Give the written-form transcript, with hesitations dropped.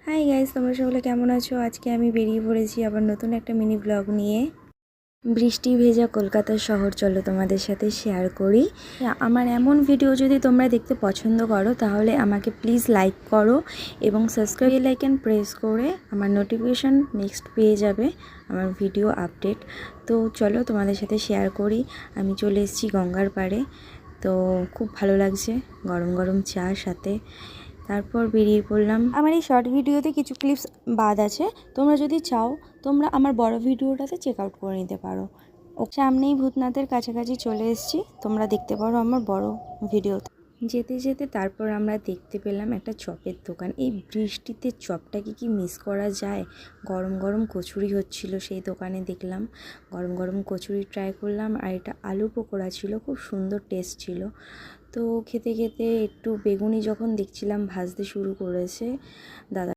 Hi guys, তোমরা সকলে কেমন আছো? আজকে আমি বেরিয়ে পড়েছি আবার নতুন একটা মিনি ব্লগ নিয়ে। বৃষ্টি ভেজা কলকাতার শহর, চলো তোমাদের সাথে শেয়ার করি। আমার এমন ভিডিও যদি তোমরা দেখতে পছন্দ করো তাহলে আমাকে প্লিজ লাইক করো এবং সাবস্ক্রাইব বেল আইকন প্রেস করে আমার নোটিফিকেশান নেক্সট পেয়ে যাবে আমার ভিডিও আপডেট। তো চলো তোমাদের সাথে শেয়ার করি। আমি চলে এসেছি গঙ্গার পাড়ে, তো খুব ভালো লাগছে, গরম গরম চা সাথে। তারপর বেরিয়ে পড়লাম। আমার এই শর্ট ভিডিওতে কিছু ক্লিপস বাদ আছে, তোমরা যদি চাও তোমরা আমার বড় ভিডিওটাতে চেক আউট করে নিতে পারো। সামনেই ভূতনাথের কাছাকাছি চলে এসেছি, তোমরা দেখতে পারো আমার বড় ভিডিওতে। যেতে যেতে তারপর আমরা দেখতে পেলাম একটা চপের দোকান। এই বৃষ্টিতে চপটাকে কি মিস করা যায়? গরম গরম কচুরি হচ্ছিল সেই দোকানে, দেখলাম গরম গরম কচুরি ট্রাই করলাম। আর এটা আলু পকোড়া ছিল, খুব সুন্দর টেস্ট ছিল। তো খেতে খেতে একটু বেগুনি যখন দেখছিলাম ভাজতে শুরু করেছে দাদা,